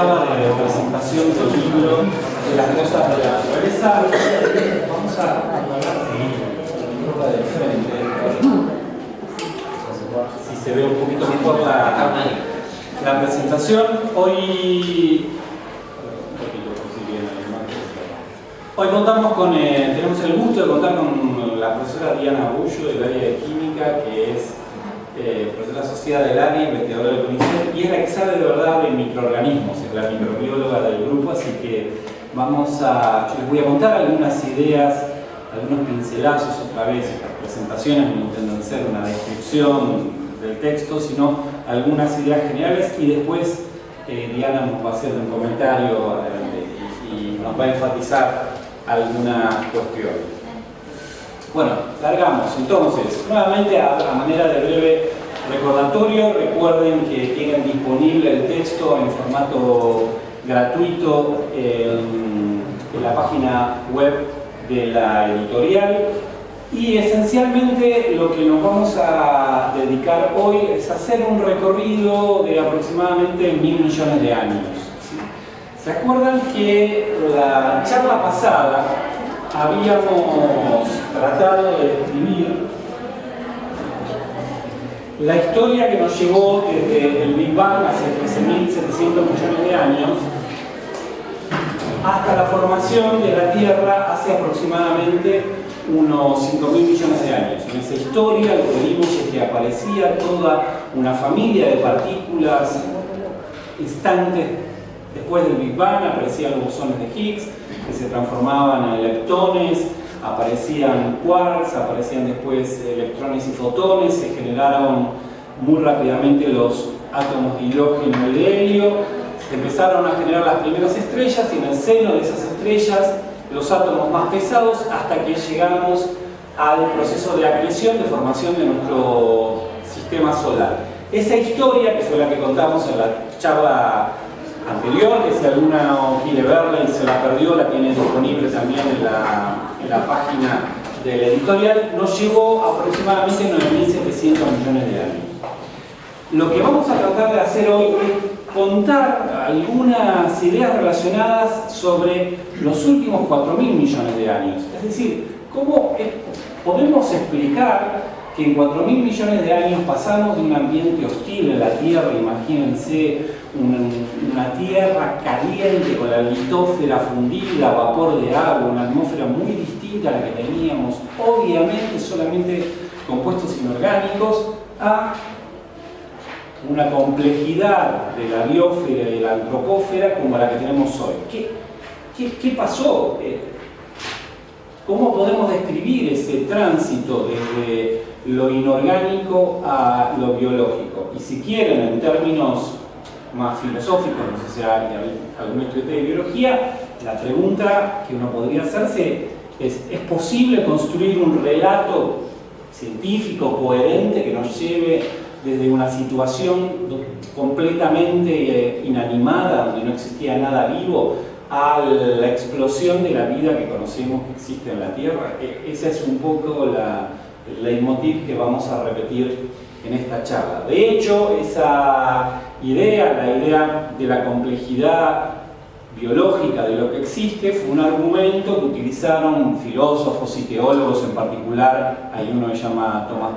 charla de presentación del libro de las cosas de la naturaleza. Vamos a hablar de frente. Si se ve un poquito mejor la presentación. Hoy contamos con, tenemos el gusto de contar con la profesora Diana Bullo del área de química, que es profesora asociada del área, investigadora del CONICET, y es la que sabe de verdad de microorganismos, es la microbióloga del grupo, así que yo les voy a contar algunas ideas, algunos pincelazos otra vez. Estas presentaciones no intentan ser una descripción del texto, sino algunas ideas generales, y después Diana nos va a hacer un comentario y nos va a enfatizar alguna cuestión. Bueno, largamos. Entonces, nuevamente a manera de breve recordatorio, recuerden que tienen disponible el texto en formato gratuito en la página web de la editorial, y esencialmente lo que nos vamos a dedicar hoy es hacer un recorrido de aproximadamente 1000 millones de años. ¿Se acuerdan que la charla pasada habíamos tratado de describir la historia que nos llevó desde el Big Bang hace 13.700 millones de años hasta la formación de la Tierra hace aproximadamente unos 5.000 millones de años? En esa historia lo que vimos es que aparecía toda una familia de partículas instantes después del Big Bang. Aparecían los bosones de Higgs, que se transformaban en leptones, aparecían quarks, aparecían después electrones y fotones, se generaron muy rápidamente los átomos de hidrógeno y de helio, se empezaron a generar las primeras estrellas, y en el seno de esas estrellas los átomos más pesados, hasta que llegamos al proceso de acreción, de formación de nuestro sistema solar. Esa historia, que fue la que contamos en la charla anterior, que si alguno quiere verla y se la perdió, la tiene disponible también en la página de la editorial, nos llevó aproximadamente 9.700 millones de años. Lo que vamos a tratar de hacer hoy es contar algunas ideas relacionadas sobre los últimos 4.000 millones de años. Es decir, cómo podemos explicar que en 4.000 millones de años pasamos de un ambiente hostil en la Tierra. Imagínense una Tierra caliente con la litósfera fundida, vapor de agua, una atmósfera muy distinta a la que teníamos, obviamente solamente compuestos inorgánicos, a una complejidad de la biosfera y de la antropósfera como la que tenemos hoy. ¿Qué pasó? ¿Cómo podemos describir ese tránsito desde lo inorgánico a lo biológico? Y si quieren, en términos más filosóficos, no sé si hay algún estudiante de biología, la pregunta que uno podría hacerse ¿es posible construir un relato científico coherente que nos lleve desde una situación completamente inanimada, donde no existía nada vivo, a la explosión de la vida que conocemos que existe en la Tierra? Esa es un poco el leitmotiv que vamos a repetir en esta charla. De hecho, esa idea, la idea de la complejidad biológica de lo que existe, fue un argumento que utilizaron filósofos y teólogos en particular. Hay uno que se llama Thomas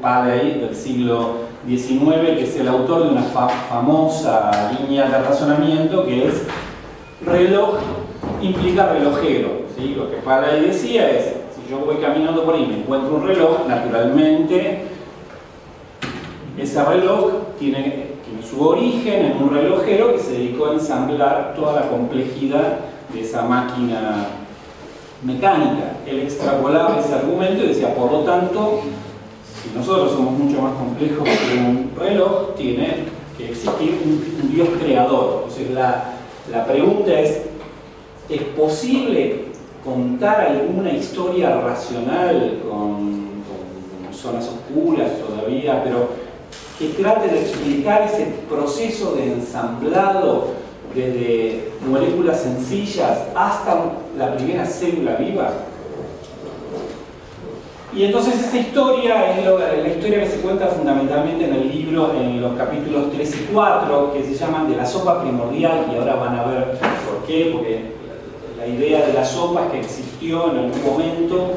Paley, del siglo XIX, que es el autor de una famosa línea de razonamiento que es reloj implica relojero, ¿sí? Lo que Paley decía es, si yo voy caminando por ahí y me encuentro un reloj, naturalmente ese reloj tiene su origen en un relojero que se dedicó a ensamblar toda la complejidad de esa máquina mecánica. Él extrapolaba ese argumento y decía, por lo tanto, si nosotros somos mucho más complejos que un reloj, tiene que existir un Dios creador. Entonces la pregunta es posible contar alguna historia racional con zonas oscuras todavía, pero que trate de explicar ese proceso de ensamblado desde moléculas sencillas hasta la primera célula viva? Y entonces esa historia es la historia que se cuenta fundamentalmente en el libro, en los capítulos 3 y 4, que se llaman de la sopa primordial, y ahora van a ver por qué, porque la idea de la sopa es que existió en algún momento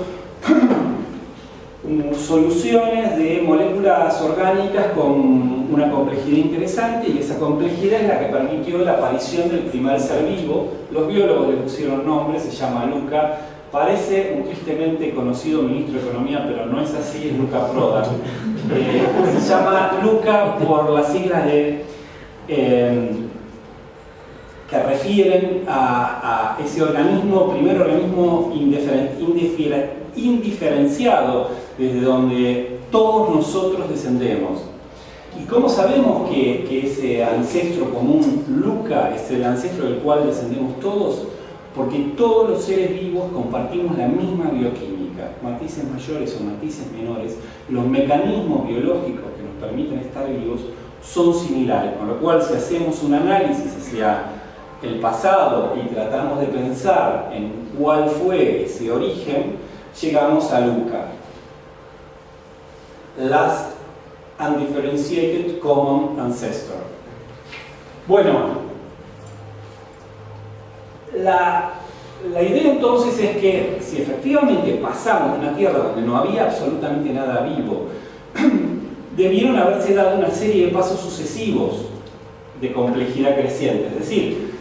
soluciones de moléculas orgánicas con una complejidad interesante, y esa complejidad es la que permitió la aparición del primer ser vivo. Los biólogos le pusieron nombre, se llama Luca. Parece un tristemente conocido ministro de Economía, pero no es así, es Luca Prodan. Se llama Luca por las siglas de que refieren a ese organismo, primer organismo indiferenciado, desde donde todos nosotros descendemos. ¿Y cómo sabemos que ese ancestro común, Luca, es el ancestro del cual descendemos todos? Porque todos los seres vivos compartimos la misma bioquímica, matices mayores o matices menores. Los mecanismos biológicos que nos permiten estar vivos son similares, con lo cual si hacemos un análisis hacia el pasado y tratamos de pensar en cuál fue ese origen, llegamos a Luca. Last undifferentiated common ancestor. Bueno, la idea entonces es que si efectivamente pasamos de una tierra donde no había absolutamente nada vivo, debieron haberse dado una serie de pasos sucesivos de complejidad creciente. Es decir,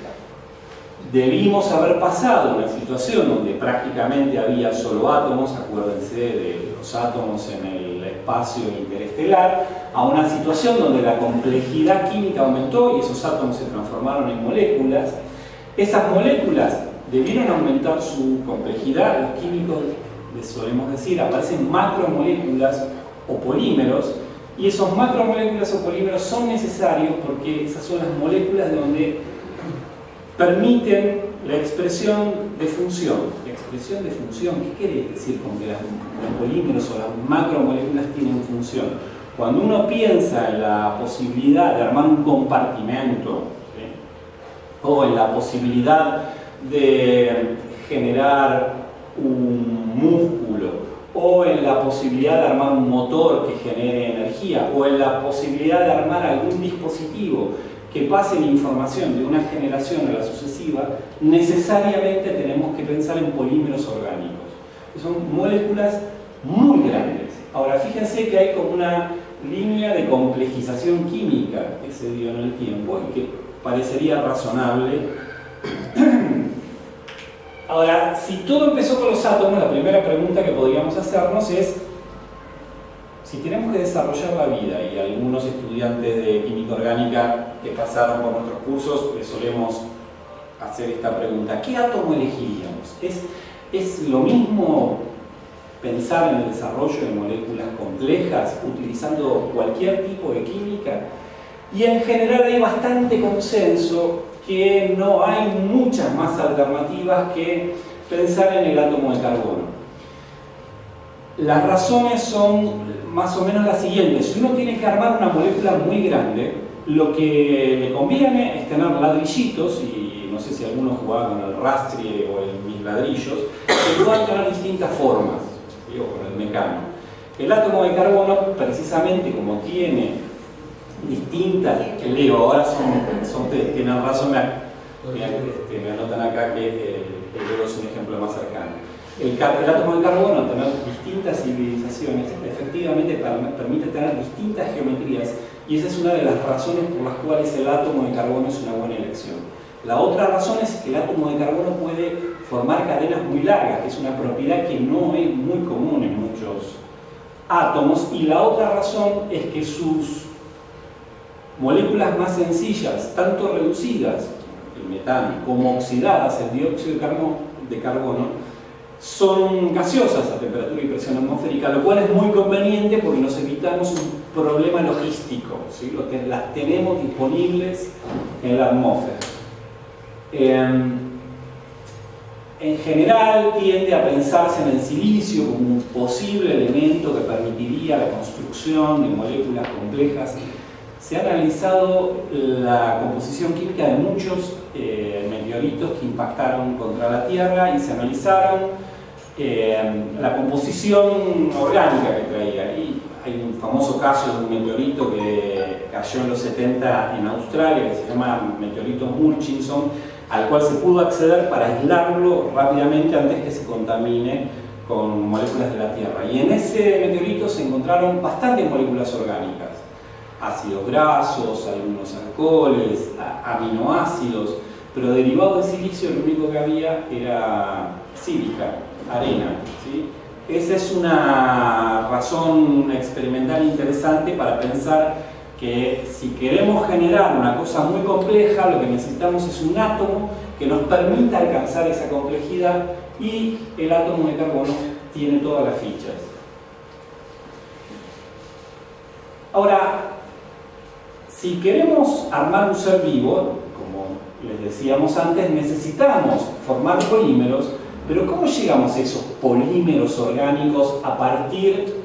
debimos haber pasado una situación donde prácticamente había solo átomos, acuérdense de los átomos en el espacio interestelar, a una situación donde la complejidad química aumentó y esos átomos se transformaron en moléculas. Esas moléculas debieron aumentar su complejidad. Los químicos les solemos decir, aparecen macromoléculas o polímeros, y esos macromoléculas o polímeros son necesarios porque esas son las moléculas donde permiten la expresión de función. La expresión de función, ¿qué quiere decir con que los polímeros o las macromoléculas tienen función? Cuando uno piensa en la posibilidad de armar un compartimento, o en la posibilidad de generar un músculo, o en la posibilidad de armar un motor que genere energía, o en la posibilidad de armar algún dispositivo que pase la información de una generación a la sucesiva, necesariamente tenemos que pensar en polímeros orgánicos, que son moléculas muy grandes. Ahora, fíjense que hay como una línea de complejización química que se dio en el tiempo y que parecería razonable. Ahora, si todo empezó con los átomos, la primera pregunta que podríamos hacernos es si tenemos que desarrollar la vida, y algunos estudiantes de química orgánica que pasaron por nuestros cursos les solemos hacer esta pregunta: ¿qué átomo elegiríamos? ¿Es lo mismo pensar en el desarrollo de moléculas complejas utilizando cualquier tipo de química? Y en general hay bastante consenso que no hay muchas más alternativas que pensar en el átomo de carbono. Las razones son más o menos las siguientes. Si uno tiene que armar una molécula muy grande, lo que le conviene es tener ladrillitos, y no sé si algunos jugaban con el rastrie o mis ladrillos, que puedan tener distintas formas, ¿sí? O con el mecano. El átomo de carbono, precisamente como tiene distintas, que leo, ahora tienen razón, me anotan acá que el dedo es un ejemplo más cercano. El átomo de carbono, al tener distintas civilizaciones, efectivamente permite tener distintas geometrías, y esa es una de las razones por las cuales el átomo de carbono es una buena elección. La otra razón es que el átomo de carbono puede formar cadenas muy largas, que es una propiedad que no es muy común en muchos átomos, y la otra razón es que sus moléculas más sencillas, tanto reducidas, el metano, como oxidadas, el dióxido de carbono, son gaseosas a temperatura y presión atmosférica, lo cual es muy conveniente porque nos evitamos un problema logístico, ¿sí? Las tenemos disponibles en la atmósfera. En general tiende a pensarse en el silicio como un posible elemento que permitiría la construcción de moléculas complejas. Se ha analizado la composición química de muchos meteoritos que impactaron contra la Tierra, y se analizaron la composición orgánica que traía. Y hay un famoso caso de un meteorito que cayó en los 70 en Australia, que se llama meteorito Murchison, al cual se pudo acceder para aislarlo rápidamente antes que se contamine con moléculas de la Tierra. Y en ese meteorito se encontraron bastantes moléculas orgánicas, ácidos grasos, algunos alcoholes, aminoácidos, pero derivado de silicio lo único que había era sílica, arena, ¿sí? Esa es una razón experimental interesante para pensar que si queremos generar una cosa muy compleja, lo que necesitamos es un átomo que nos permita alcanzar esa complejidad, y el átomo de carbono tiene todas las fichas. Ahora, si queremos armar un ser vivo, como les decíamos antes, necesitamos formar polímeros, pero ¿cómo llegamos a esos polímeros orgánicos a partir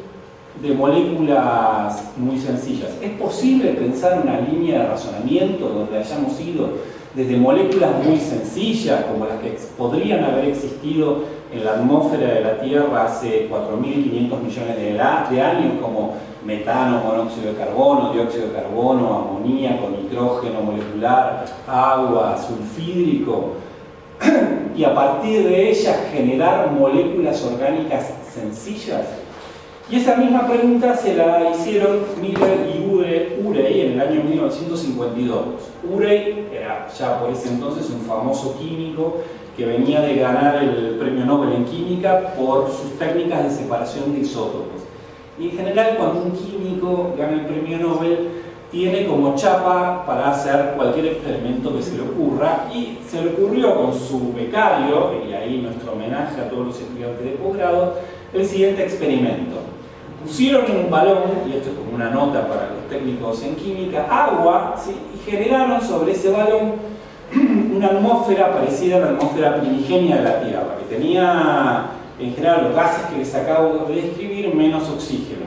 de moléculas muy sencillas? ¿Es posible pensar una línea de razonamiento donde hayamos ido desde moléculas muy sencillas, como las que podrían haber existido en la atmósfera de la Tierra hace 4.500 millones de años, como metano, monóxido de carbono, dióxido de carbono, amoníaco, nitrógeno molecular, agua, sulfídrico, y a partir de ellas generar moléculas orgánicas sencillas? Y esa misma pregunta se la hicieron Miller y Urey en el año 1952. Urey era ya por ese entonces un famoso químico que venía de ganar el premio Nobel en química por sus técnicas de separación de isótopos. Y en general, cuando un químico gana el premio Nobel, tiene como chapa para hacer cualquier experimento que se le ocurra, y se le ocurrió con su becario, y ahí nuestro homenaje a todos los estudiantes de posgrado, el siguiente experimento. Pusieron en un balón, y esto es como una nota para los técnicos en química, agua, ¿sí? Y generaron sobre ese balón una atmósfera parecida a la atmósfera primigenia de la Tierra, que tenía en general los gases que les acabo de describir menos oxígeno.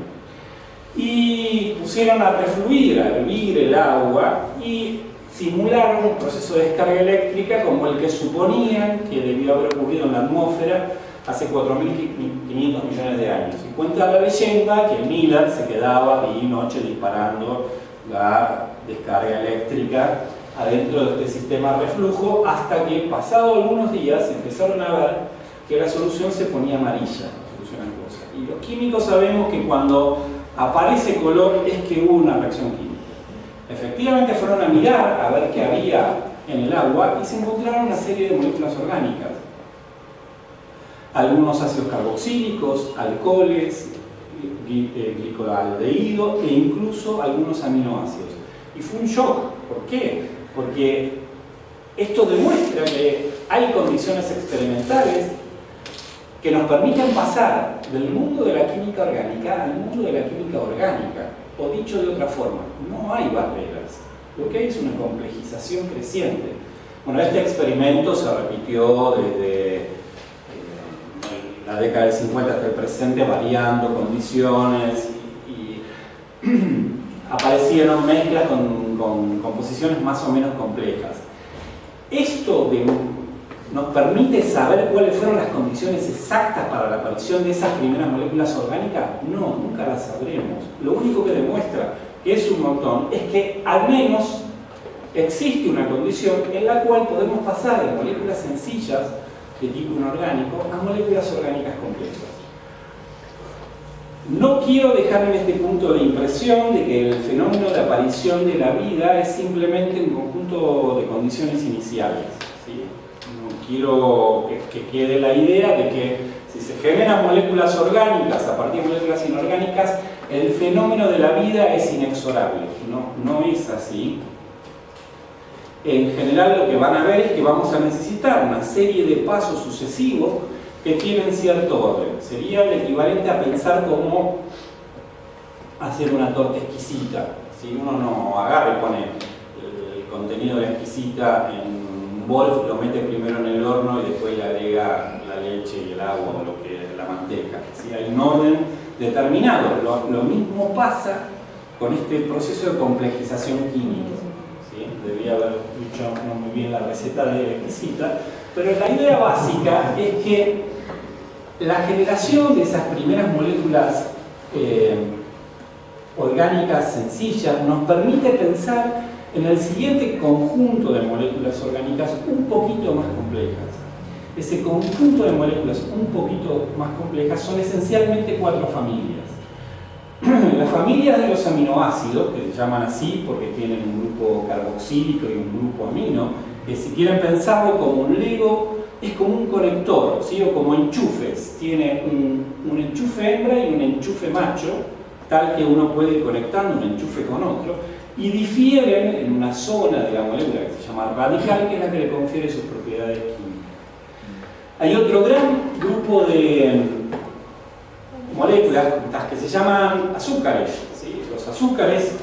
Y pusieron a refluir, a hervir el agua, y simularon un proceso de descarga eléctrica como el que suponían que debió haber ocurrido en la atmósfera hace 4.500 millones de años. Y cuenta la leyenda que Miller se quedaba día y noche disparando la descarga eléctrica adentro de este sistema de reflujo, hasta que, pasado algunos días, empezaron a ver que la solución se ponía amarilla, la solución acuosa. Y los químicos sabemos que cuando aparece color es que hubo una reacción química. Efectivamente fueron a mirar a ver qué había en el agua y se encontraron una serie de moléculas orgánicas. Algunos ácidos carboxílicos, alcoholes, glicaldehído e incluso algunos aminoácidos. Y fue un shock. ¿Por qué? Porque esto demuestra que hay condiciones experimentales que nos permiten pasar del mundo de la química orgánica al mundo de la química orgánica. O dicho de otra forma, no hay barreras. Lo que hay es una complejización creciente. Bueno, este experimento se repitió desde la década del 50 hasta el presente, variando condiciones, y aparecieron mezclas con composiciones más o menos complejas. Esto nos permite saber cuáles fueron las condiciones exactas para la aparición de esas primeras moléculas orgánicas. No, nunca las sabremos. Lo único que demuestra que es un montón es que al menos existe una condición en la cual podemos pasar de moléculas sencillas de tipo inorgánico a moléculas orgánicas complejas. No quiero dejar en este punto la impresión de que el fenómeno de aparición de la vida es simplemente un conjunto de condiciones iniciales, ¿sí? No quiero que quede la idea de que si se generan moléculas orgánicas a partir de moléculas inorgánicas, el fenómeno de la vida es inexorable. No es así. En general lo que van a ver es que vamos a necesitar una serie de pasos sucesivos que tienen cierto orden. Sería el equivalente a pensar cómo hacer una torta exquisita. Si uno no agarra y pone el contenido de la exquisita en un bol, lo mete primero en el horno y después le agrega la leche y el agua o lo que es la manteca. ¿Sí? Hay un orden determinado. Lo mismo pasa con este proceso de complejización química. ¿Sí? Debía haber dicho no muy bien la receta de la exquisita, pero la idea básica es que La generación de esas primeras moléculas orgánicas sencillas nos permite pensar en el siguiente conjunto de moléculas orgánicas un poquito más complejas. Ese conjunto de moléculas un poquito más complejas son esencialmente 4 familias. Las familias de los aminoácidos, que se llaman así porque tienen un grupo carboxílico y un grupo amino, que si quieren pensarlo como un Lego, es como un conector, ¿sí? O como enchufes. Tiene un enchufe hembra y un enchufe macho, tal que uno puede ir conectando un enchufe con otro, y difieren en una zona de la molécula que se llama radical, que es la que le confiere sus propiedades químicas. Hay otro gran grupo de moléculas que se llaman azúcares, ¿sí? Los azúcares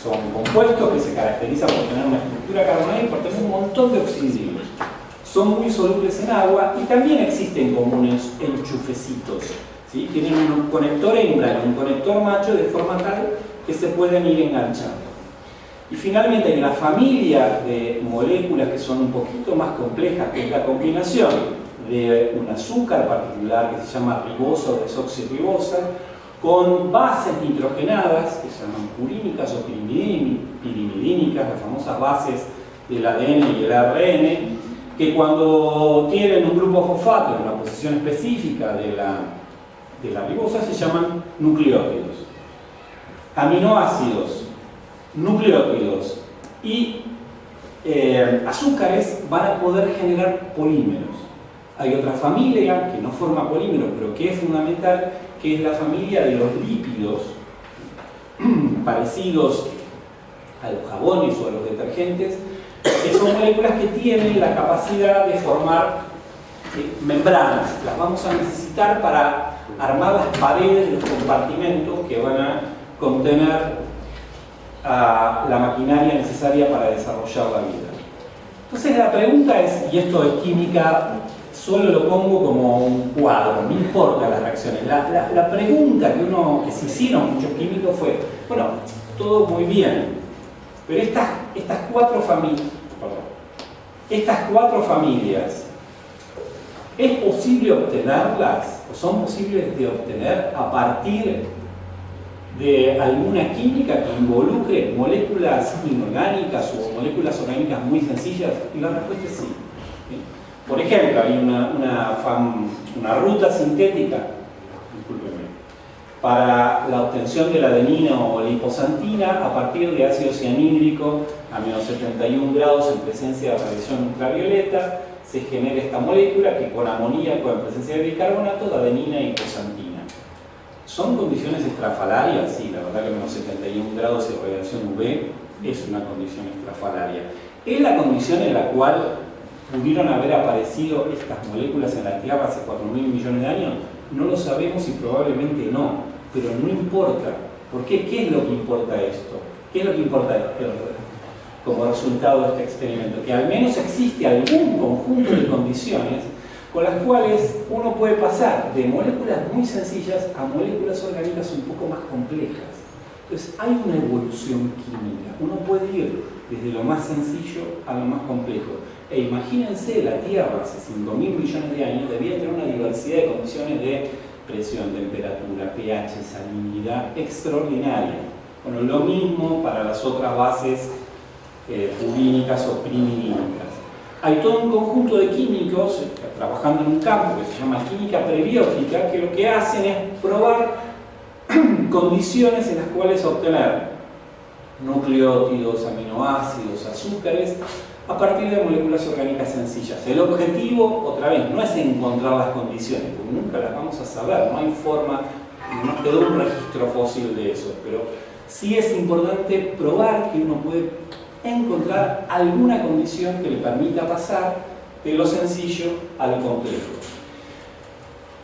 son compuestos que se caracterizan por tener una estructura carbonada y por tener un montón de oxidillos. Son muy solubles en agua y también existen como unos enchufecitos, ¿sí? Tienen un conector hembra y un conector macho de forma tal que se pueden ir enganchando. Y finalmente hay una familia de moléculas que son un poquito más complejas, que es la combinación de un azúcar particular que se llama ribosa o desoxirribosa, con bases nitrogenadas, que se llaman purínicas o pirimidínicas, las famosas bases del ADN y el ARN, que cuando tienen un grupo fosfato en una posición específica de la ribosa se llaman nucleótidos. Aminoácidos, nucleótidos y azúcares van a poder generar polímeros. Hay otra familia que no forma polímeros, pero que es fundamental, que es la familia de los lípidos, parecidos a los jabones o a los detergentes, que son moléculas que tienen la capacidad de formar membranas. Las vamos a necesitar para armar las paredes de los compartimentos que van a contener la maquinaria necesaria para desarrollar la vida. Entonces la pregunta es, y esto es química, solo lo pongo como un cuadro, no importa las reacciones. La pregunta que se hicieron muchos químicos fue, bueno, todo muy bien, pero estas cuatro familias, ¿es posible obtenerlas? ¿O son posibles de obtener a partir de alguna química que involucre moléculas inorgánicas o moléculas orgánicas muy sencillas? Y la respuesta es sí. Por ejemplo, hay una ruta sintética, discúlpeme, para la obtención de la adenina o liposantina a partir de ácido cianhídrico a menos 71 grados en presencia de radiación ultravioleta. Se genera esta molécula que con amoníaco en presencia de bicarbonato da adenina y liposantina. ¿Son condiciones estrafalarias? Sí, la verdad que menos 71 grados de radiación UV es una condición estrafalaria. Es la condición en la cual pudieron haber aparecido estas moléculas en la Tierra hace 4.000 millones de años. No lo sabemos y probablemente no, pero no importa. ¿Por qué? ¿Qué es lo que importa esto? ¿Qué es lo que importa como resultado de este experimento? Que al menos existe algún conjunto de condiciones con las cuales uno puede pasar de moléculas muy sencillas a moléculas orgánicas un poco más complejas. Entonces hay una evolución química. Uno puede ir desde lo más sencillo a lo más complejo. E imagínense, la Tierra hace 5.000 millones de años debía tener una diversidad de condiciones de presión, temperatura, pH, salinidad extraordinaria. Bueno, lo mismo para las otras bases purínicas o primidínicas. Hay todo un conjunto de químicos trabajando en un campo que se llama química prebiótica, que lo que hacen es probar condiciones en las cuales obtener nucleótidos, aminoácidos, azúcares a partir de moléculas orgánicas sencillas. El objetivo, otra vez, no es encontrar las condiciones, porque nunca las vamos a saber, no hay forma, no quedó un registro fósil de eso, pero sí es importante probar que uno puede encontrar alguna condición que le permita pasar de lo sencillo a lo complejo.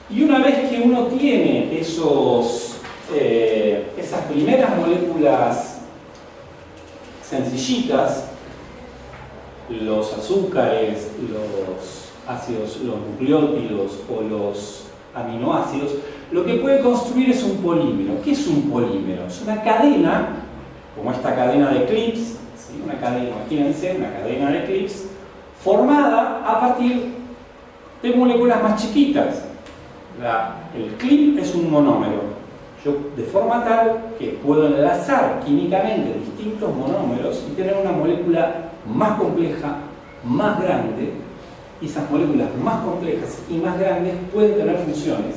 Y una vez que uno tiene esas primeras moléculas sencillitas, los azúcares, los ácidos, los nucleótidos o los aminoácidos, lo que puede construir es un polímero. ¿Qué es un polímero? Es una cadena, como esta cadena de Clips, ¿sí? Una cadena, imagínense, una cadena de Clips formada a partir de moléculas más chiquitas. El clip es un monómero. De forma tal que puedo enlazar químicamente distintos monómeros y tener una molécula más compleja, más grande, y esas moléculas más complejas y más grandes pueden tener funciones.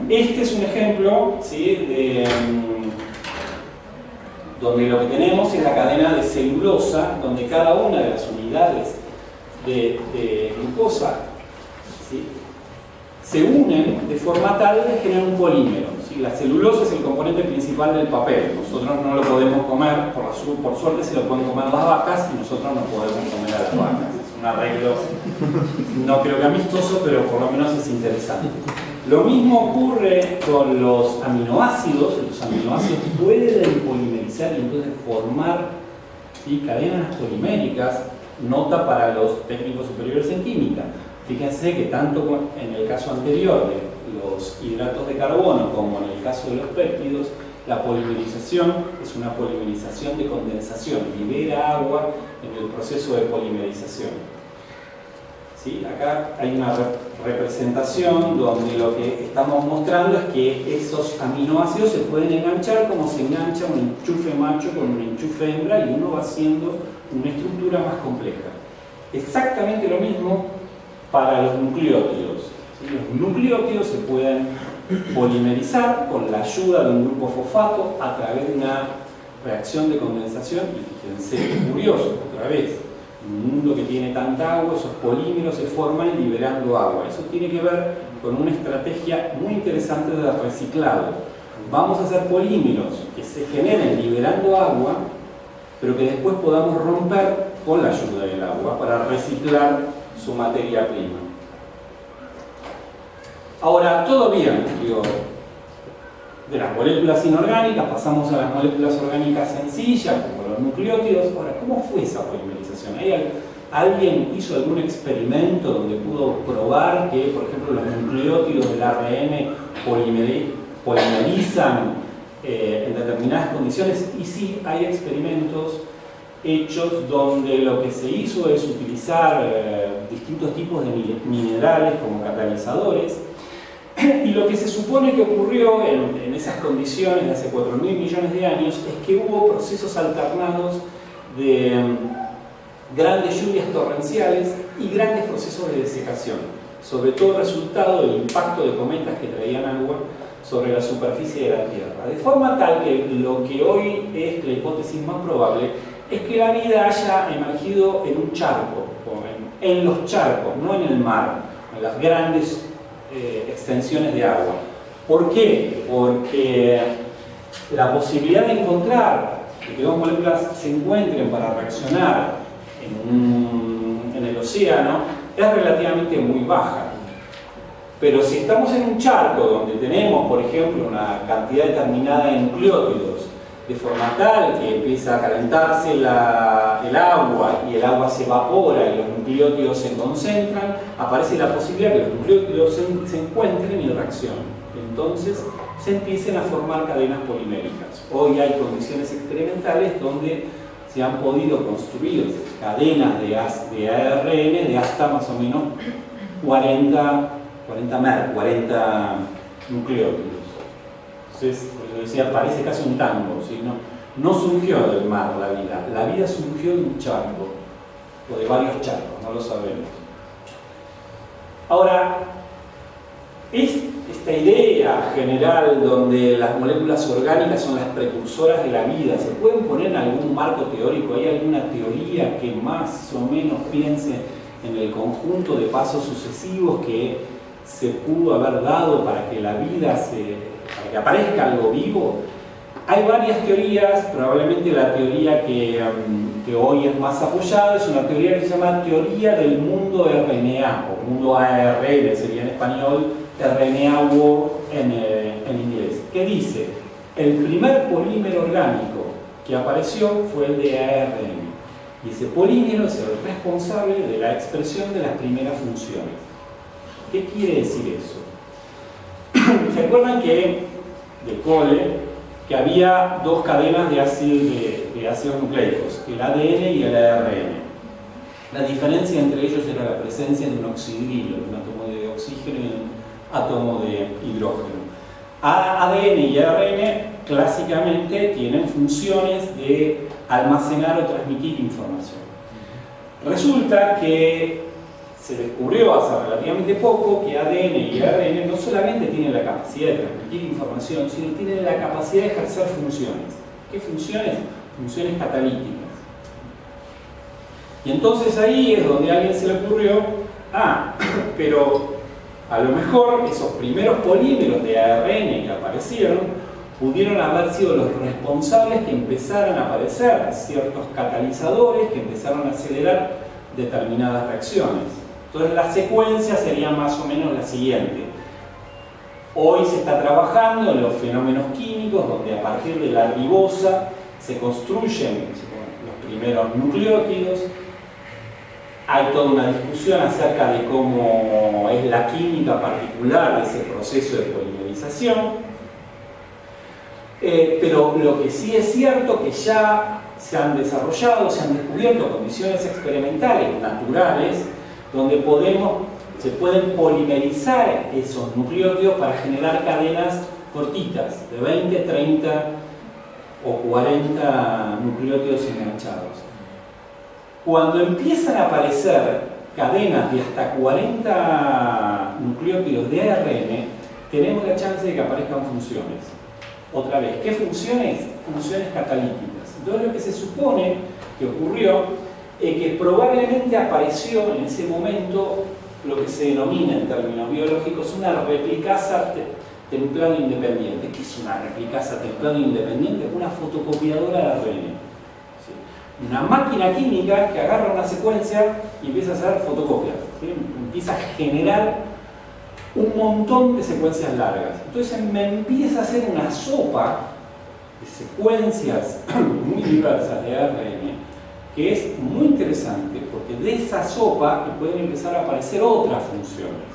Este es un ejemplo, ¿sí?, donde lo que tenemos es la cadena de celulosa, donde cada una de las unidades de glucosa, ¿sí?, se unen de forma tal de generar un polímero, ¿sí? La celulosa es el componente principal del papel. Nosotros no lo podemos comer, por suerte se lo pueden comer las vacas y nosotros no podemos comer a las vacas. Es un arreglo, no creo que amistoso, pero por lo menos es interesante. Lo mismo ocurre con los aminoácidos. Los aminoácidos pueden polimerizar y entonces formar, ¿sí?, cadenas poliméricas, nota para los técnicos superiores en química. Fíjense que tanto en el caso anterior de los hidratos de carbono como en el caso de los péptidos, la polimerización es una polimerización de condensación, libera agua en el proceso de polimerización. ¿Sí? Acá hay una representación donde lo que estamos mostrando es que esos aminoácidos se pueden enganchar como se engancha un enchufe macho con un enchufe hembra y uno va haciendo una estructura más compleja. Exactamente lo mismo para los nucleótidos. ¿Sí? Los nucleótidos se pueden polimerizar con la ayuda de un grupo fosfato a través de una reacción de condensación. Y fíjense, es curioso, otra vez, en un mundo que tiene tanta agua, esos polímeros se forman liberando agua. Eso tiene que ver con una estrategia muy interesante de reciclado. Vamos a hacer polímeros que se generen liberando agua, pero que después podamos romper con la ayuda del agua para reciclar su materia prima. Ahora, todo bien, digo, de las moléculas inorgánicas pasamos a las moléculas orgánicas sencillas, como los nucleótidos. Ahora, ¿cómo fue esa polimerización? ¿Alguien hizo algún experimento donde pudo probar que, por ejemplo, los nucleótidos del ARN polimerizan en determinadas condiciones? Y sí, hay experimentos hechos donde lo que se hizo es utilizar distintos tipos de minerales como catalizadores, y lo que se supone que ocurrió en esas condiciones de hace 4.000 millones de años es que hubo procesos alternados de grandes lluvias torrenciales y grandes procesos de desecación, sobre todo resultado del impacto de cometas que traían agua sobre la superficie de la Tierra, de forma tal que lo que hoy es la hipótesis más probable es que la vida haya emergido en un charco, en los charcos, no en el mar, en las grandes extensiones de agua. ¿Por qué? Porque la posibilidad de encontrar que dos moléculas se encuentren para reaccionar en el océano es relativamente muy baja. Pero si estamos en un charco donde tenemos, por ejemplo, una cantidad determinada de nucleótidos, de forma tal que empieza a calentarse el agua y el agua se evapora y los nucleótidos se concentran, aparece la posibilidad que los nucleótidos se encuentren y reaccionen. Entonces se empiecen a formar cadenas poliméricas. Hoy hay condiciones experimentales donde se han podido construir cadenas de ARN de hasta más o menos 40 nucleótidos. Entonces, como decía, parece casi un tango, ¿sí? No surgió del mar la vida surgió de un charco, o de varios charcos, no lo sabemos. Ahora, esta idea general donde las moléculas orgánicas son las precursoras de la vida, ¿se pueden poner en algún marco teórico? ¿Hay alguna teoría que más o menos piense en el conjunto de pasos sucesivos que se pudo haber dado para que la vida para que aparezca algo vivo? Hay varias teorías. Probablemente la teoría que hoy es más apoyada es una teoría que se llama teoría del mundo RNA, o mundo ARN sería en español, RNA en inglés, que dice: el primer polímero orgánico que apareció fue el de ARN, y ese polímero es el responsable de la expresión de las primeras funciones. ¿Qué quiere decir eso? ¿Se acuerdan de Cole, que había dos cadenas de ácidos nucleicos, el ADN y el ARN? La diferencia entre ellos era la presencia de un oxidrilo, un átomo de oxígeno y un átomo de hidrógeno. ADN y ARN clásicamente tienen funciones de almacenar o transmitir información. Resulta que se descubrió hace relativamente poco que ADN y ARN no solamente tienen la capacidad de transmitir información, sino tienen la capacidad de ejercer funciones. ¿Qué funciones? Funciones catalíticas. Y entonces ahí es donde a alguien se le ocurrió, pero a lo mejor esos primeros polímeros de ARN que aparecieron pudieron haber sido los responsables que empezaran a aparecer ciertos catalizadores que empezaron a acelerar determinadas reacciones. Entonces la secuencia sería más o menos la siguiente. Hoy se está trabajando en los fenómenos químicos donde a partir de la ribosa se construyen los primeros nucleótidos. Hay toda una discusión acerca de cómo es la química particular de ese proceso de polimerización. Pero lo que sí es cierto que ya se han desarrollado, se han descubierto condiciones experimentales naturales donde se pueden polimerizar esos nucleótidos para generar cadenas cortitas de 20, 30 o 40 nucleótidos enganchados. Cuando empiezan a aparecer cadenas de hasta 40 nucleótidos de ARN, tenemos la chance de que aparezcan funciones. Otra vez, ¿qué funciones? Funciones catalíticas. Entonces lo que se supone que ocurrió es que probablemente apareció en ese momento lo que se denomina en términos biológicos una replicasa templado independiente. ¿Qué es una replicasa templado independiente? Una fotocopiadora de ARN. ¿Sí? Una máquina química que agarra una secuencia y empieza a hacer fotocopias. ¿Sí? Empieza a generar un montón de secuencias largas. Entonces me empieza a hacer una sopa de secuencias muy diversas de ARN que es muy interesante porque de esa sopa pueden empezar a aparecer otras funciones.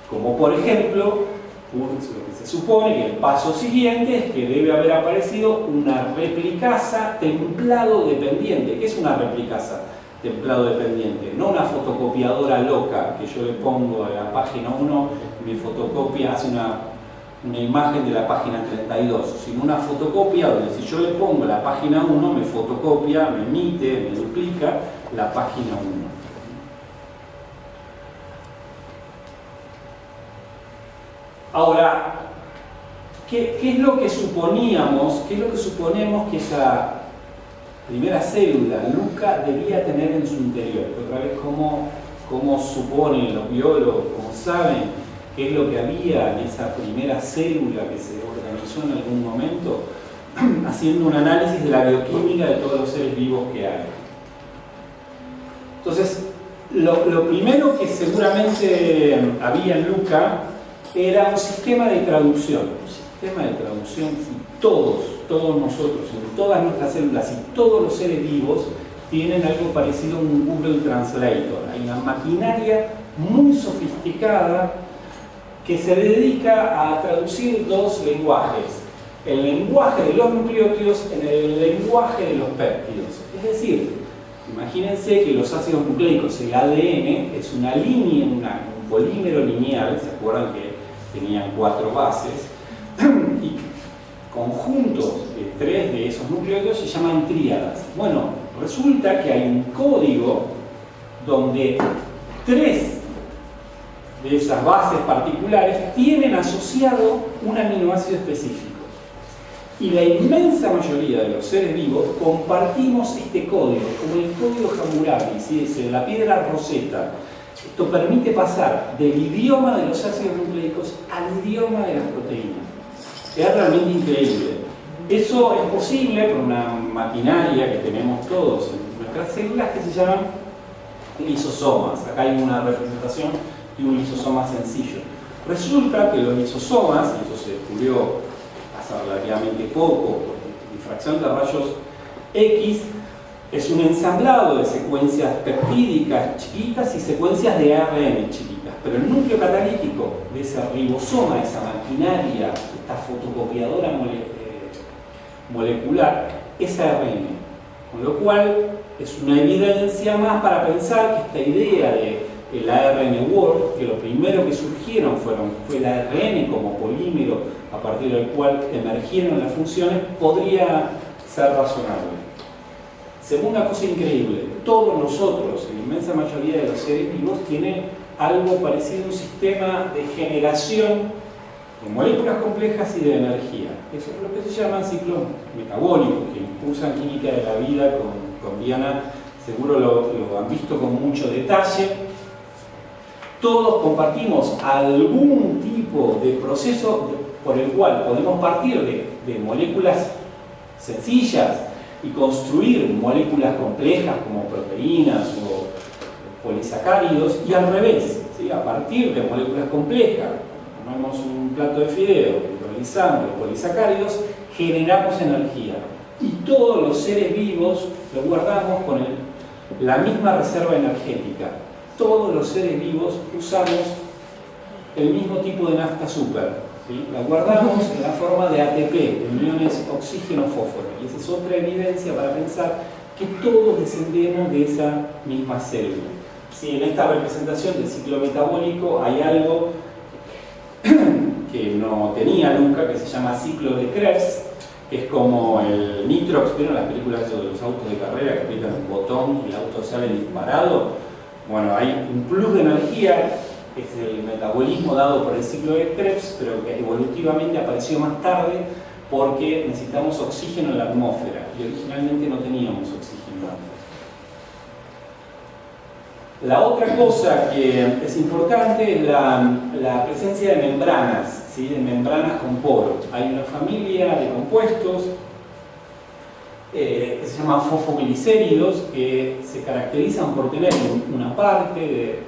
Como por ejemplo, lo que se supone que el paso siguiente es que debe haber aparecido una replicasa templado dependiente. ¿Qué es una replicasa templado dependiente? No una fotocopiadora loca que yo le pongo a la página 1 y me fotocopia, hace una imagen de la página 32, sino una fotocopia donde si yo le pongo la página 1 me fotocopia, me emite, me duplica la página 1. Ahora, ¿qué es lo que suponíamos? ¿Qué es lo que suponemos que esa primera célula, LUCA, debía tener en su interior? Otra vez, ¿cómo suponen los biólogos, cómo saben qué es lo que había en esa primera célula que se organizó en algún momento, haciendo un análisis de la bioquímica de todos los seres vivos que hay? Entonces, lo primero que seguramente había en LUCA era un sistema de traducción. Un sistema de traducción, y todos nosotros, en todas nuestras células y todos los seres vivos tienen algo parecido a un Google Translator. Hay una maquinaria muy sofisticada que se dedica a traducir dos lenguajes: el lenguaje de los nucleótidos en el lenguaje de los péptidos. Es decir, imagínense que los ácidos nucleicos, el ADN, es una línea, un polímero lineal. ¿Se acuerdan que tenían 4 bases? Y conjuntos de 3 de esos nucleótidos se llaman tríadas. Bueno, resulta que hay un código donde 3 de esas bases particulares tienen asociado un aminoácido específico. Y la inmensa mayoría de los seres vivos compartimos este código, como el código Hammurabi, ¿sí? Es la piedra Rosetta. Esto permite pasar del idioma de los ácidos nucleicos al idioma de las proteínas. Es realmente increíble. Eso es posible por una maquinaria que tenemos todos en nuestras células que se llaman lisosomas. Acá hay una representación de un lisosoma sencillo. Resulta que los lisosomas, y eso se descubrió hace relativamente poco por difracción de rayos X, es un ensamblado de secuencias peptídicas chiquitas y secuencias de ARN chiquitas. Pero el núcleo catalítico de ese ribosoma, de esa maquinaria, esta fotocopiadora molecular, es ARN. Con lo cual es una evidencia más para pensar que esta idea del ARN World, que lo primero que surgieron fue el ARN como polímero a partir del cual emergieron las funciones, podría ser razonable. Segunda cosa increíble, todos nosotros, la inmensa mayoría de los seres vivos, tienen algo parecido a un sistema de generación de moléculas complejas y de energía. Eso es lo que se llaman ciclos metabólicos, que impulsan química de la vida con Diana, seguro lo han visto con mucho detalle. Todos compartimos algún tipo de proceso por el cual podemos partir de moléculas sencillas y construir moléculas complejas como proteínas o polisacáridos, y al revés, ¿sí? A partir de moléculas complejas, tomamos un plato de fideo, hidrolizando polisacáridos, generamos energía. Y todos los seres vivos lo guardamos con la misma reserva energética. Todos los seres vivos usamos el mismo tipo de nafta súper. ¿Sí? La guardamos en la forma de ATP, de uniones oxígeno-fósforo. Y esa es otra evidencia para pensar que todos descendemos de esa misma célula. ¿Sí? En esta representación del ciclo metabólico hay algo que no tenía nunca, que se llama ciclo de Krebs, que es como el nitrox. ¿Vieron las películas de los autos de carrera que aprietan un botón y el auto sale disparado? Bueno, hay un plus de energía, que es el metabolismo dado por el ciclo de Krebs, pero que evolutivamente apareció más tarde porque necesitamos oxígeno en la atmósfera y originalmente no teníamos oxígeno antes. La otra cosa que es importante es la presencia de membranas, ¿sí? De membranas con poros. Hay una familia de compuestos que se llaman fosfoglicéridos, que se caracterizan por tener una parte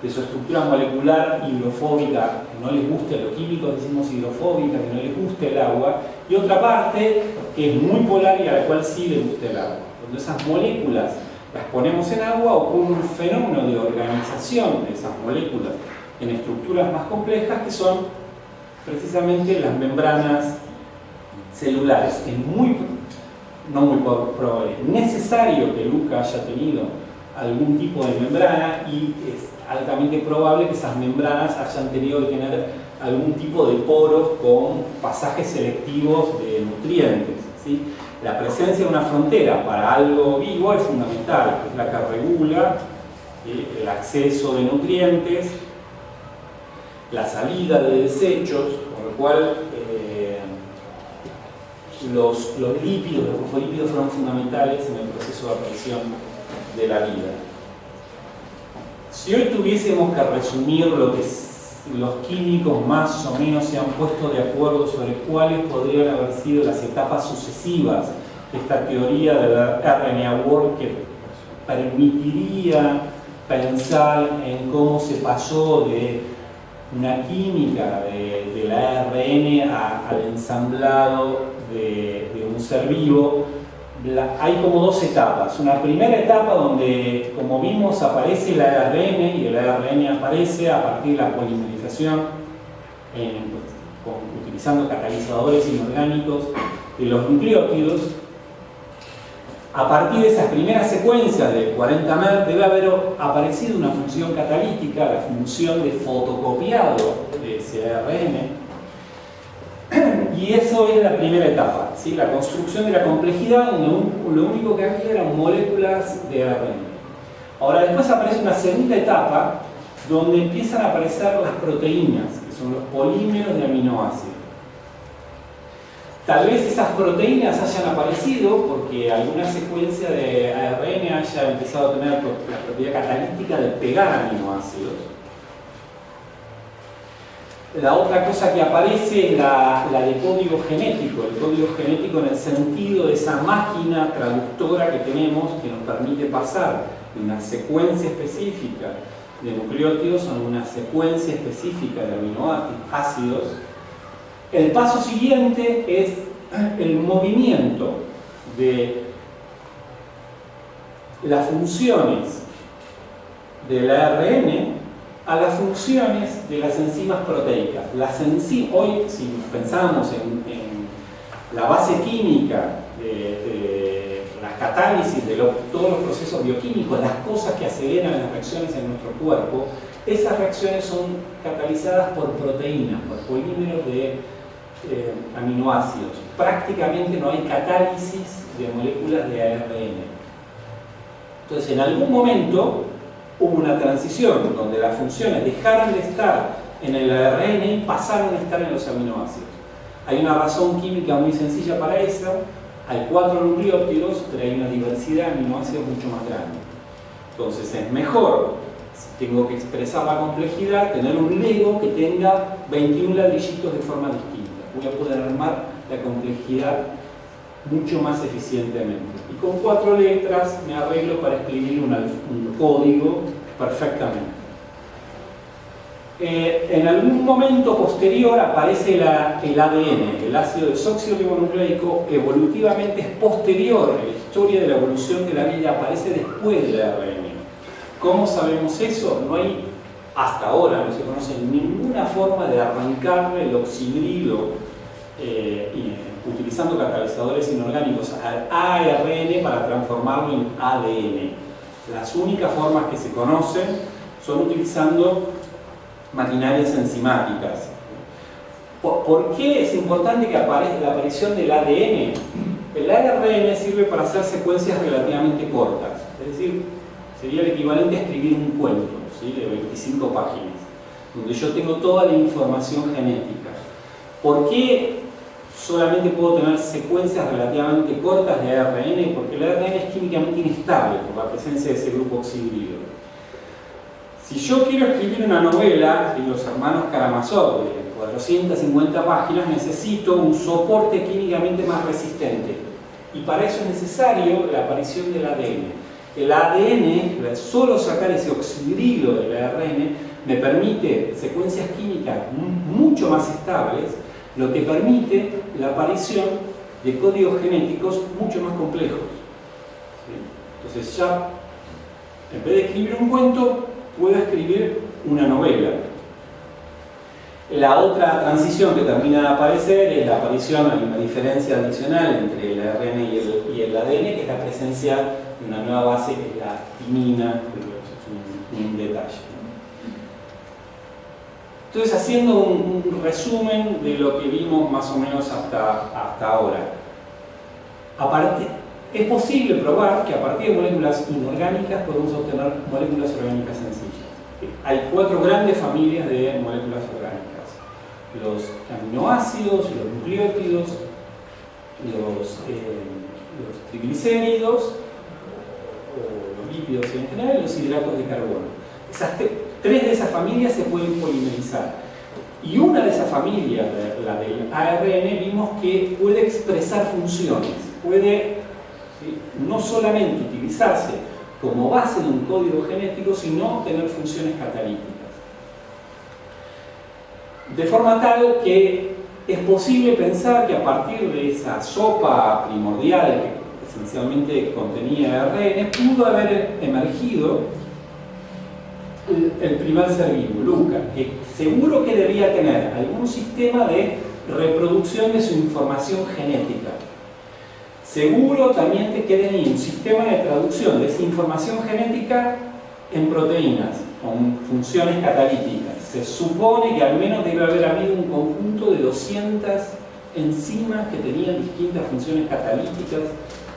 de su estructura molecular hidrofóbica, que no les gusta, los químicos decimos hidrofóbica, que no les gusta el agua, y otra parte que es muy polar y a la cual sí les gusta el agua. Cuando esas moléculas las ponemos en agua, ocurre un fenómeno de organización de esas moléculas en estructuras más complejas, que son precisamente las membranas celulares. Es no muy probable, necesario que Luca haya tenido algún tipo de membrana, y es altamente probable que esas membranas hayan tenido que tener algún tipo de poros con pasajes selectivos de nutrientes, ¿sí? La presencia de una frontera para algo vivo es fundamental, es la que regula el acceso de nutrientes, la salida de desechos, con lo cual los lípidos, los fosfolípidos fueron fundamentales en el proceso de aparición de la vida. Si hoy tuviésemos que resumir lo que los químicos más o menos se han puesto de acuerdo sobre cuáles podrían haber sido las etapas sucesivas de esta teoría de la RNA World, que permitiría pensar en cómo se pasó de una química del ARN al ensamblado de un ser vivo, hay como dos etapas. Una primera etapa donde, como vimos, aparece el ARN, y el ARN aparece a partir de la polimerización utilizando catalizadores inorgánicos de los nucleótidos. A partir de esas primeras secuencias de 40 MER debe haber aparecido una función catalítica, la función de fotocopiado de ese ARN. Y eso es la primera etapa, ¿sí? La construcción de la complejidad, donde lo único que había eran moléculas de ARN. Ahora, después aparece una segunda etapa donde empiezan a aparecer las proteínas, que son los polímeros de aminoácidos. Tal vez esas proteínas hayan aparecido porque alguna secuencia de ARN haya empezado a tener la propiedad catalítica de pegar aminoácidos. La otra cosa que aparece es la de código genético, el código genético en el sentido de esa máquina traductora que tenemos, que nos permite pasar de una secuencia específica de nucleótidos a una secuencia específica de aminoácidos. El paso siguiente es el movimiento de las funciones del ARN a las funciones de las enzimas proteicas. Hoy, si pensamos en la base química de las catálisis de todos los procesos bioquímicos, las cosas que aceleran las reacciones en nuestro cuerpo, esas reacciones son catalizadas por proteínas, por polímeros de aminoácidos. Prácticamente no hay catálisis de moléculas de ARN. Entonces, en algún momento hubo una transición donde las funciones dejaron de estar en el ARN y pasaron a estar en los aminoácidos. Hay una razón química muy sencilla para eso. Hay 4 nucleótidos, pero hay una diversidad de aminoácidos mucho más grande. Entonces es mejor, si tengo que expresar la complejidad, tener un Lego que tenga 21 ladrillitos de forma distinta. Voy a poder armar la complejidad mucho más eficientemente. Y con 4 letras me arreglo para escribir un código perfectamente. En algún momento posterior aparece el ADN, el ácido desoxirribonucleico, evolutivamente es posterior a la historia de la evolución de la vida, aparece después del ARN. ¿Cómo sabemos eso? No hay, hasta ahora no se conoce ninguna forma de arrancarle el oxidrilo utilizando catalizadores inorgánicos al ARN para transformarlo en ADN. Las únicas formas que se conocen son utilizando maquinarias enzimáticas. ¿Por qué es importante que aparezca la aparición del ADN? El ARN sirve para hacer secuencias relativamente cortas, es decir, sería el equivalente a escribir un cuento, ¿sí?, de 25 páginas, donde yo tengo toda la información genética. ¿Por qué solamente puedo tener secuencias relativamente cortas de ARN? Porque el ARN es químicamente inestable por la presencia de ese grupo oxidrilo. Si yo quiero escribir una novela de los hermanos Karamazov de 450 páginas, necesito un soporte químicamente más resistente. Y para eso es necesario la aparición del ADN. El ADN, solo sacar ese oxidrilo del ARN, me permite secuencias químicas mucho más estables, lo que permite la aparición de códigos genéticos mucho más complejos. ¿Sí? Entonces ya, en vez de escribir un cuento, puedo escribir una novela. La otra transición que termina de aparecer es la aparición, hay una diferencia adicional entre el ARN y el ADN, que es la presencia de una nueva base que es la timina, que es un detalle. Entonces, haciendo un resumen de lo que vimos más o menos hasta ahora. Es posible probar que a partir de moléculas inorgánicas podemos obtener moléculas orgánicas sencillas. Hay 4 grandes familias de moléculas orgánicas: los aminoácidos, los nucleótidos, los triglicéridos, o los lípidos en general, y los hidratos de carbono. Esas 3 de esas familias se pueden polimerizar. Y una de esas familias, la del ARN, vimos que puede expresar funciones, puede, ¿sí?, no solamente utilizarse como base de un código genético, sino tener funciones catalíticas. De forma tal que es posible pensar que a partir de esa sopa primordial que esencialmente contenía ARN, pudo haber emergido el primer ser vivo, Luca, que seguro que debía tener algún sistema de reproducción de su información genética. Seguro también que tenía un sistema de traducción de esa información genética en proteínas, con funciones catalíticas. Se supone que al menos debe haber habido un conjunto de 200 enzimas que tenían distintas funciones catalíticas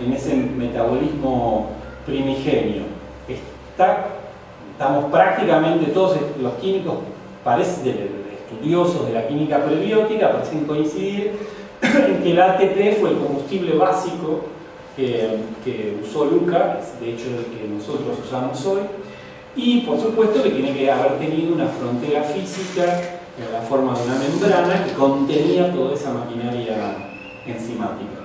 en ese metabolismo primigenio. Estamos prácticamente todos los químicos, estudiosos de la química prebiótica, parecen coincidir en que el ATP fue el combustible básico que usó Luca, de hecho el que nosotros usamos hoy, y por supuesto que tiene que haber tenido una frontera física en la forma de una membrana que contenía toda esa maquinaria enzimática.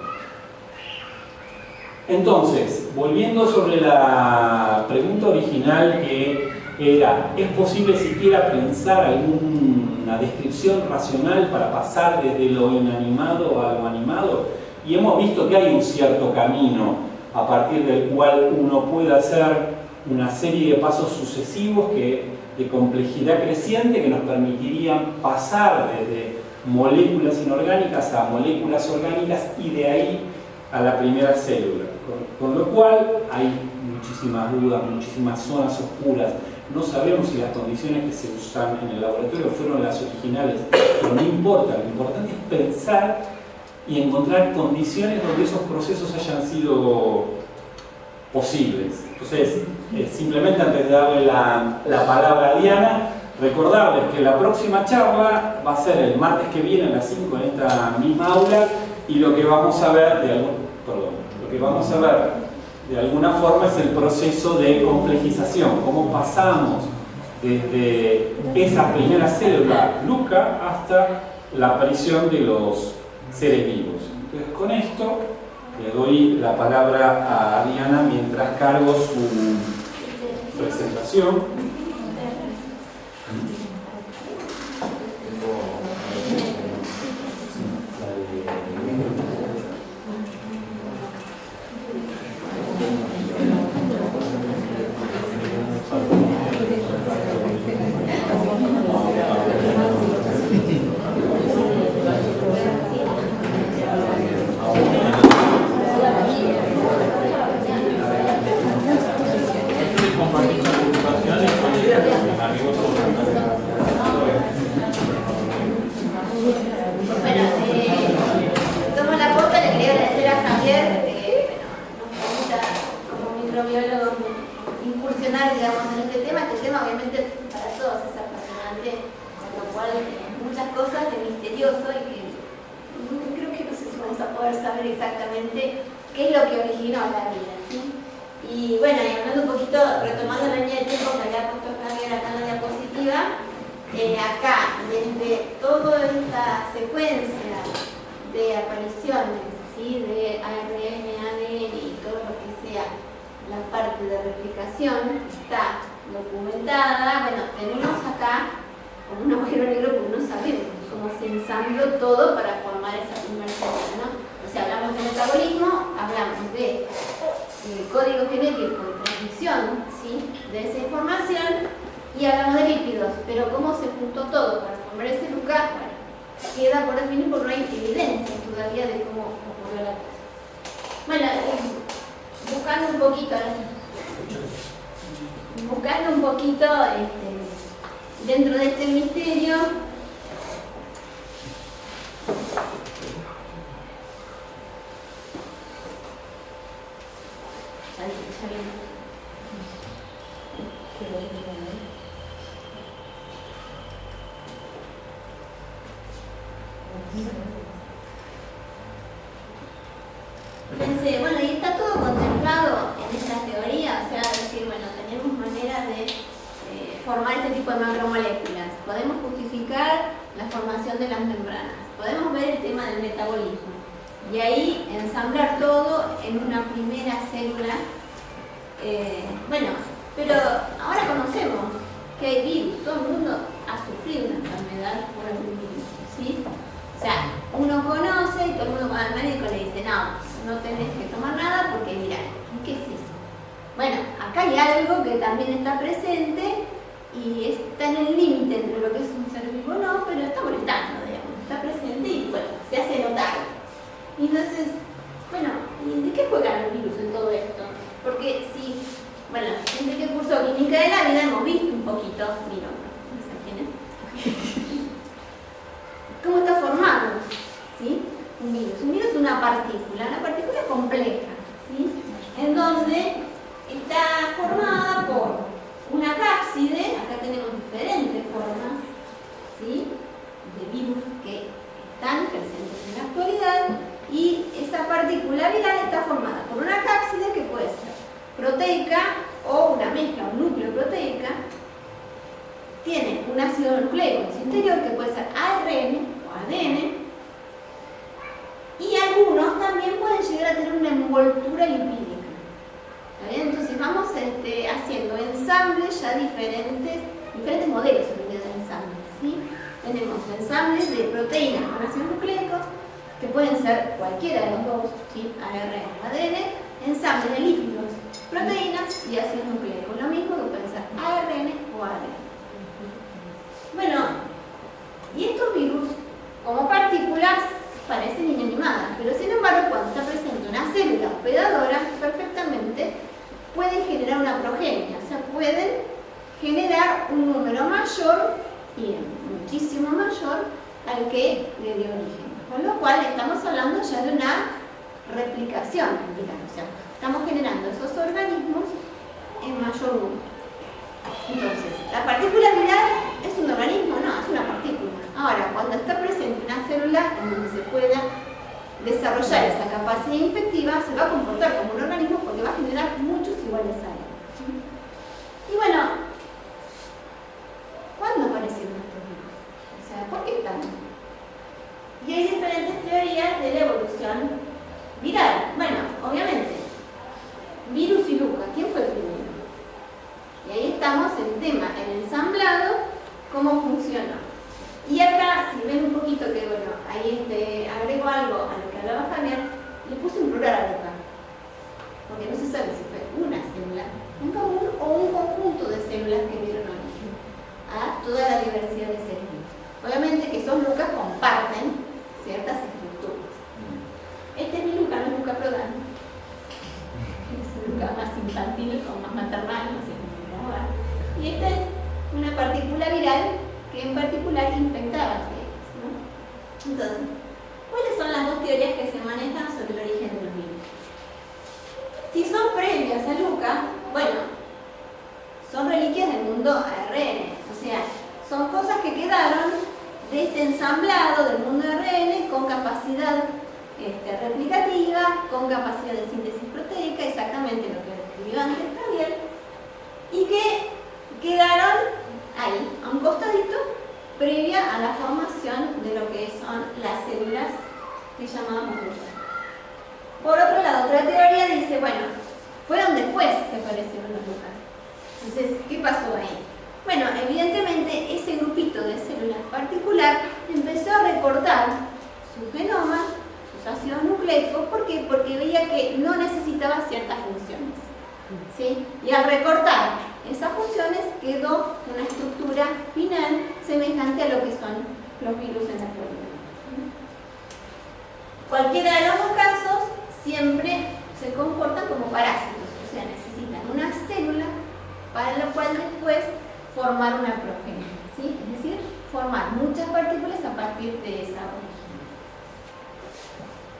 Entonces, volviendo sobre la pregunta original, que era: ¿es posible siquiera pensar alguna descripción racional para pasar desde lo inanimado a lo animado? Y hemos visto que hay un cierto camino a partir del cual uno puede hacer una serie de pasos sucesivos de complejidad creciente que nos permitirían pasar desde moléculas inorgánicas a moléculas orgánicas y de ahí a la primera célula. Con lo cual hay muchísimas dudas, muchísimas zonas oscuras. No sabemos si las condiciones que se usan en el laboratorio fueron las originales, pero no importa. Lo importante es pensar y encontrar condiciones donde esos procesos hayan sido posibles. Entonces, simplemente antes de darle la palabra a Diana, recordarles que la próxima charla va a ser el martes que viene a las 5 en esta misma aula, y lo que vamos a ver de alguna forma es el proceso de complejización, cómo pasamos desde esa primera célula Luca hasta la aparición de los seres vivos. Entonces, con esto le doy la palabra a Diana mientras cargo su presentación. Buscando un poquito dentro de este misterio. Pensé, bueno, y está todo contemplado en esta teoría, o sea, decir, bueno, tenemos maneras de formar este tipo de macromoléculas, podemos justificar la formación de las membranas, podemos ver el tema del metabolismo, y ahí ensamblar todo en una primera célula. Bueno, pero ahora conocemos que hay virus, todo el mundo ha sufrido una enfermedad por algún virus, ¿sí? O sea, uno conoce y todo el mundo va al médico y le dice, no tenés que tomar nada porque mira, ¿qué es eso? Bueno, acá hay algo que también está presente y está en el límite entre lo que es un ser vivo o no, pero está molestando, digamos, está presente y bueno, se hace notar. Y entonces, bueno, ¿y de qué juegan los virus en todo esto? Porque si, bueno, desde que cursó química de la vida hemos visto un poquito, mira, no sé quién es, cómo está formado, ¿sí? Un virus es una partícula compleja, ¿sí? En donde está formada por una cápside, acá tenemos diferentes formas, ¿sí? De virus que están presentes en la actualidad, y esa partícula viral está formada por una cápside que puede ser proteica o una mezcla, un núcleo proteica, tiene un ácido nucleico en su interior que puede ser ARN o ADN, y algunos también pueden llegar a tener una envoltura lipídica. ¿Está bien? Entonces vamos haciendo ensambles ya diferentes modelos de ensambles, ¿sí? Tenemos ensambles de proteínas con ácidos nucleicos, que pueden ser cualquiera de los dos, ¿sí? ARN o ADN, ensambles de lípidos, proteínas y ácidos nucleicos, lo mismo que pueden ser ARN o ADN. Bueno, y estos virus, como partículas, parecen inanimadas, pero sin embargo, cuando está presente una pueden generar un número mayor y muchísimo mayor al que le dio origen. Con lo cual estamos hablando ya de una replicación, o sea, estamos generando esos organismos en mayor número. Entonces, ¿la partícula viral es un organismo? No, es una partícula. Ahora, cuando está presente una célula en donde se pueda desarrollar esa capacidad infectiva, se va a comportar como un organismo porque va a generar muchos iguales a él. Y bueno, ¿cuándo aparecieron estos virus? O sea, ¿por qué están? Y hay diferentes teorías de la evolución viral. Bueno, obviamente, virus y Luca, ¿quién fue el primero? Y ahí estamos en el tema, el ensamblado, cómo funcionó. Y acá, si ven un poquito que, bueno, ahí agrego algo a lo que hablaba Javier, le puse un plural a Luca. Porque no se sabe si fue una célula en común o un conjunto de células que dieron origen a toda la diversidad de seres vivos. Obviamente que esos Lucas comparten ciertas estructuras. Este es mi Luca, no es Luca Prodan. Es un Luca más infantil, como más maternal, no sé cómo va. Y esta es una partícula viral que en particular infectaba genes, ¿no? Entonces, ¿cuáles son las dos teorías que se manejan sobre el origen de los virus? Si son previas a Luca, bueno, son reliquias del mundo ARN, o sea, son cosas que quedaron de este ensamblado del mundo ARN con capacidad replicativa, con capacidad de síntesis proteica, exactamente lo que describió antes Javier, y que quedaron ahí, a un costadito, previa a la formación de lo que son las células que llamábamos Lucas. Por otro lado, otra teoría dice, bueno, fueron después que aparecieron los Lucas. Entonces, ¿qué pasó ahí? Bueno, evidentemente ese grupito de células particular empezó a recortar su genoma, sus ácidos nucleicos. ¿Por qué? Porque veía que no necesitaba ciertas funciones, ¿sí? Y al recortar esas funciones quedó una estructura final semejante a lo que son los virus en la actualidad. Cualquiera de los dos casos siempre se comportan como parásitos, o sea, necesitan una célula para lo cual después formar una progenie, ¿sí? Es decir, formar muchas partículas a partir de esa origen.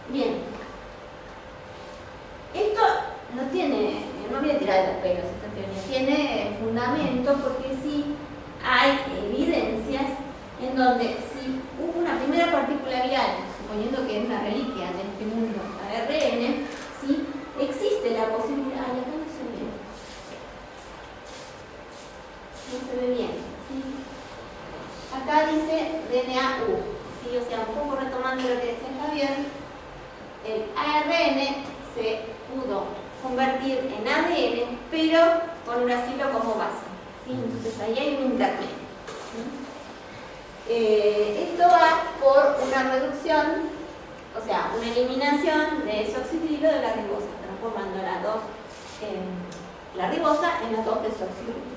Bien, esto no viene tirado de los pelos, esta teoría tiene fundamento porque sí hay evidencias en donde si hubo una primera partícula viral, suponiendo que es una reliquia de este mundo ARN, ¿sí? Existe la posibilidad, acá no se ve bien, ¿sí? Acá dice DNA-U, ¿sí? O sea, un poco retomando lo que decía Javier, el ARN se pudo convertir en ADN, pero con uracilo como base, ¿sí? Entonces ahí hay un intermedio, ¿sí? Esto va por una reducción, o sea, una eliminación de desoxirribilo de la ribosa, transformando la ribosa en las dos desoxirrilos.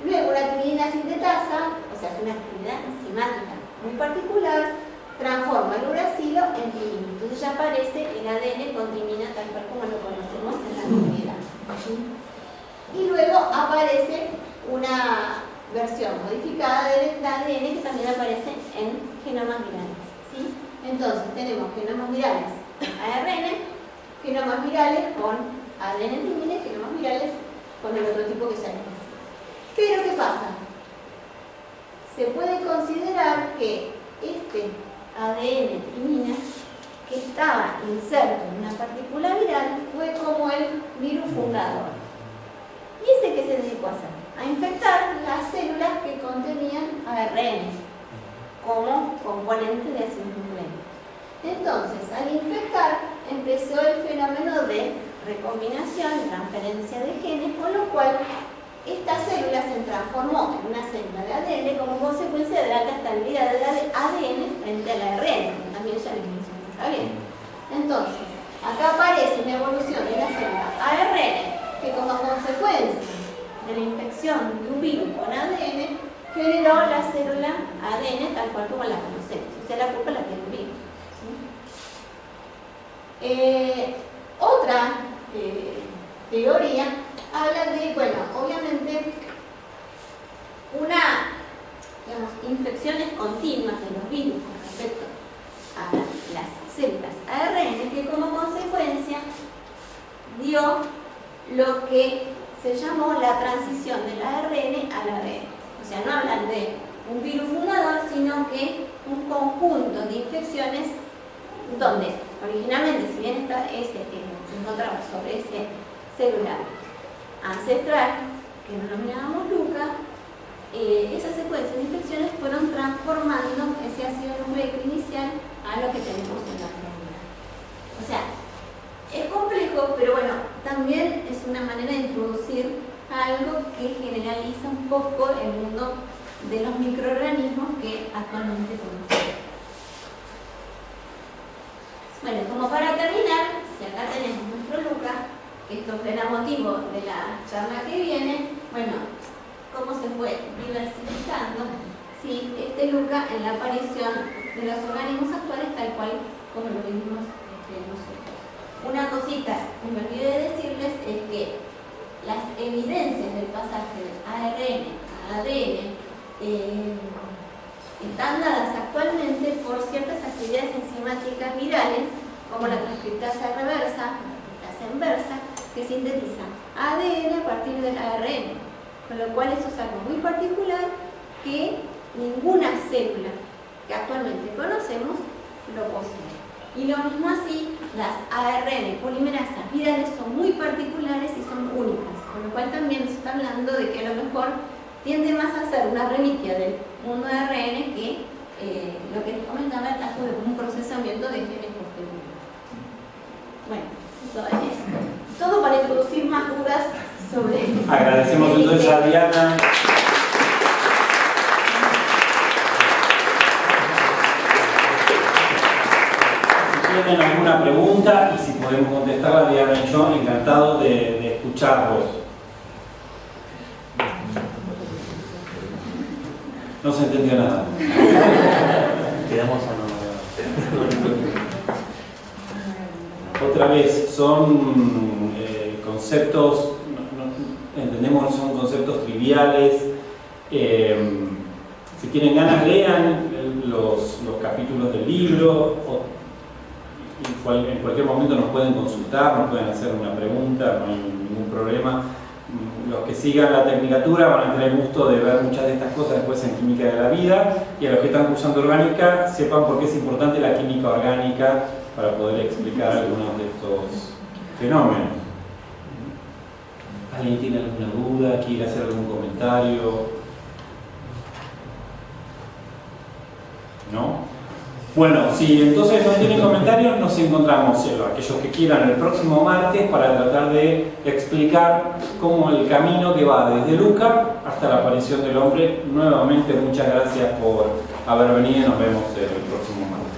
Luego la timidina sintetasa, o sea, es una actividad enzimática muy particular, transforma el uracilo en timina. Entonces ya aparece el ADN con timina tal cual como lo conocemos en la actualidad. Y luego aparece una versión modificada del ADN que también aparece en genomas virales, ¿sí? Entonces tenemos genomas virales ARN, genomas virales con ADN timina y genomas virales con el otro tipo que ya les decía. Pero ¿qué pasa? Se puede considerar que este ADN timina que estaba inserto en una partícula viral fue como el virus fundador. ¿Y ese qué se dedicó a hacer? A infectar las células que contenían ARN como componente de ácidos nucleicos. Entonces, al infectar, empezó el fenómeno de recombinación, transferencia de genes, con lo cual esta célula se transformó en una célula de ADN como consecuencia de la alta estabilidad del ADN frente al ARN, que también ya les mencioné, ¿está bien? Entonces, acá aparece una evolución de la célula ARN que como consecuencia de la infección de un virus con ADN generó la célula ADN tal cual como la conocemos, o sea, la culpa la tiene el virus, ¿sí? Otra teoría habla de, bueno, obviamente, digamos, infecciones continuas de los virus con respecto a las células ARN, que como consecuencia dio lo que se llamó la transición del ARN al ADN. O sea, no hablan de un virus fundador, sino que un conjunto de infecciones donde originalmente, si bien se encontraba sobre ese celular ancestral, que lo nominábamos LUCA, esa secuencia de infecciones fueron transformando ese ácido nucleico inicial a lo que tenemos en la actualidad. O sea, es complejo, pero bueno, también es una manera de introducir algo que generaliza un poco el mundo de los microorganismos que actualmente conocemos. Bueno, como para terminar, si acá tenemos nuestro LUCA, que esto será motivo de la charla que viene, bueno, cómo se fue diversificando, ¿sí? Este LUCA en la aparición de los organismos actuales tal cual como lo vimos nosotros. Una cosita que me olvidé de decirles es que las evidencias del pasaje del ARN a ADN están dadas actualmente por ciertas actividades enzimáticas virales como la transcriptasa reversa, la transcriptasa inversa, que sintetizan ADN a partir del ARN, con lo cual eso es algo muy particular que ninguna célula que actualmente conocemos lo posee. Y lo mismo así, las ARN polimerasas virales son muy particulares y son únicas, con lo cual también se está hablando de que a lo mejor tiende más a ser una reliquia del mundo de ARN que lo que les comentaba el caso de un procesamiento de genes posteriores. Bueno, eso es todo para introducir más dudas sobre... Agradecemos entonces a Diana. Si tienen alguna pregunta y si podemos contestarla, Diana y yo, encantados de escucharlos. No se entendió nada. Quedamos a no. Otra vez, son conceptos, entendemos que son conceptos triviales. Si tienen ganas, lean los capítulos del libro. En cualquier momento nos pueden consultar, nos pueden hacer una pregunta, no hay ningún problema. Los que sigan la tecnicatura van a tener el gusto de ver muchas de estas cosas después en Química de la Vida, y a los que están cursando orgánica sepan por qué es importante la química orgánica para poder explicar algunos de estos fenómenos. ¿Alguien tiene alguna duda? ¿Quiere hacer algún comentario? ¿No? Bueno, si entonces no tienen comentarios, nos encontramos, aquellos que quieran, el próximo martes para tratar de explicar cómo el camino que va desde LUCA hasta la aparición del hombre. Nuevamente, muchas gracias por haber venido y nos vemos el próximo martes.